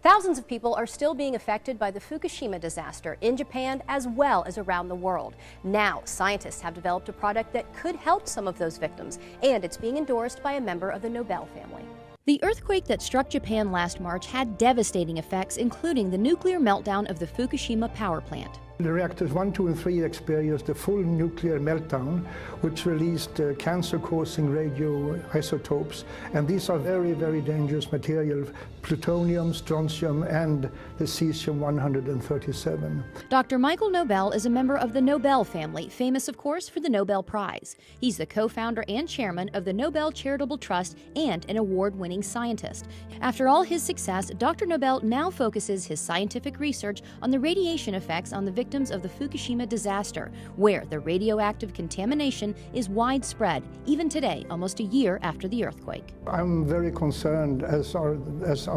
Thousands of people are still being affected by the Fukushima disaster in Japan as well as around the world. Now, scientists have developed a product that could help some of those victims, and it's being endorsed by a member of the Nobel family. The earthquake that struck Japan last March had devastating effects, including the nuclear meltdown of the Fukushima power plant. The reactors 1, 2, and 3 experienced a full nuclear meltdown, which released cancer-causing radioisotopes. And these are very, very dangerous material, plutonium, strontium, and the cesium-137. Dr. Michael Nobel is a member of the Nobel family, famous, of course, for the Nobel Prize. He's the co-founder and chairman of the Nobel Charitable Trust and an award-winning scientist. After all his success, Dr. Nobel now focuses his scientific research on the radiation effects on the victims of the Fukushima disaster, where the radioactive contamination is widespread, even today, almost a year after the earthquake. I'm very concerned, as are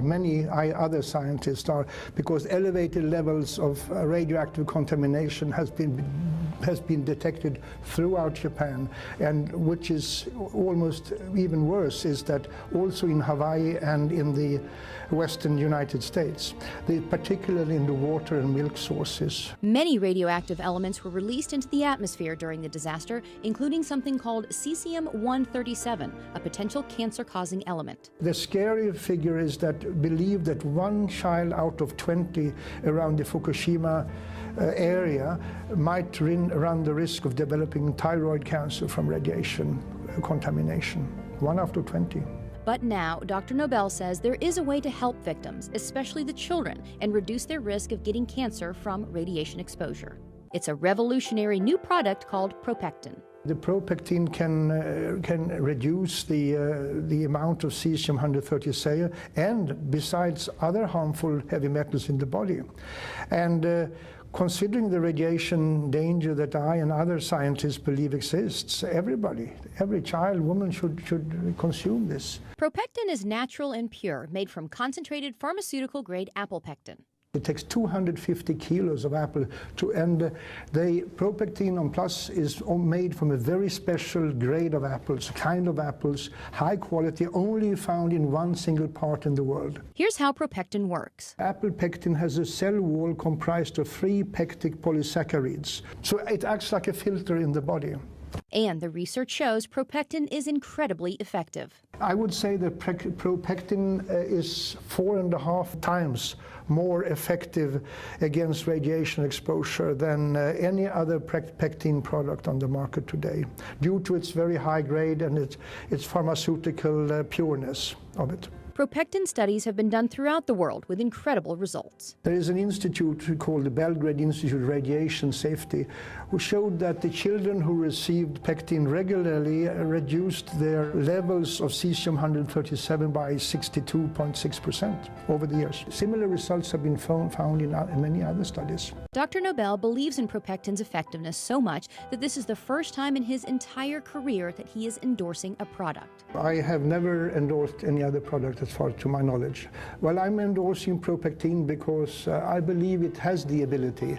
many other scientists are, because elevated levels of radioactive contamination has been detected throughout Japan, and which is almost even worse is that also in Hawaii and in the western United States, particularly in the water and milk sources. Many radioactive elements were released into the atmosphere during the disaster, including something called cesium-137, a potential cancer-causing element. The scary figure is that believe that 1 child out of 20 around the Fukushima area might run the risk of developing thyroid cancer from radiation contamination. 1 out of 20. But now, Dr. Nobel says there is a way to help victims, especially the children, and reduce their risk of getting cancer from radiation exposure. It's a revolutionary new product called ProPectin. The ProPectin can reduce the amount of cesium-137 and besides other harmful heavy metals in the body. And considering the radiation danger that I and other scientists believe exists, every child, woman should consume this. ProPectin is natural and pure, made from concentrated pharmaceutical-grade apple pectin. It takes 250 kilos of apple and the ProPectin on Plus is made from a very special grade of apples, high quality, only found in one single part in the world. Here's how ProPectin works. Apple pectin has a cell wall comprised of 3 pectic polysaccharides, so it acts like a filter in the body. And the research shows ProPectin is incredibly effective. I would say that ProPectin is 4.5 times more effective against radiation exposure than any other pectin product on the market today, due to its very high grade and its pharmaceutical pureness of it. ProPectin studies have been done throughout the world with incredible results. There is an institute called the Belgrade Institute of Radiation Safety, who showed that the children who received pectin regularly reduced their levels of cesium-137 by 62.6% over the years. Similar results have been found in many other studies. Dr. Nobel believes in ProPectin's effectiveness so much that this is the first time in his entire career that he is endorsing a product. I have never endorsed any other product as far to my knowledge. Well, I'm endorsing ProPectin because I believe it has the ability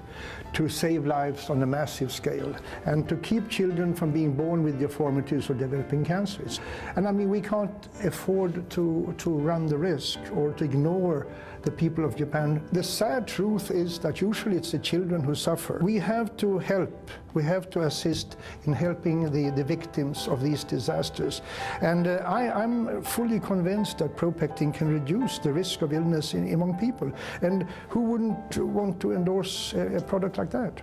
to save lives on a massive scale and to keep children from being born with deformities or developing cancers. And I mean, we can't afford to run the risk or to ignore the people of Japan. The sad truth is that usually it's the children who suffer. We have to help. We have to assist in helping the victims of these disasters. And I'm fully convinced that ProPectin can reduce the risk of illness among people. And who wouldn't want to endorse a product like that?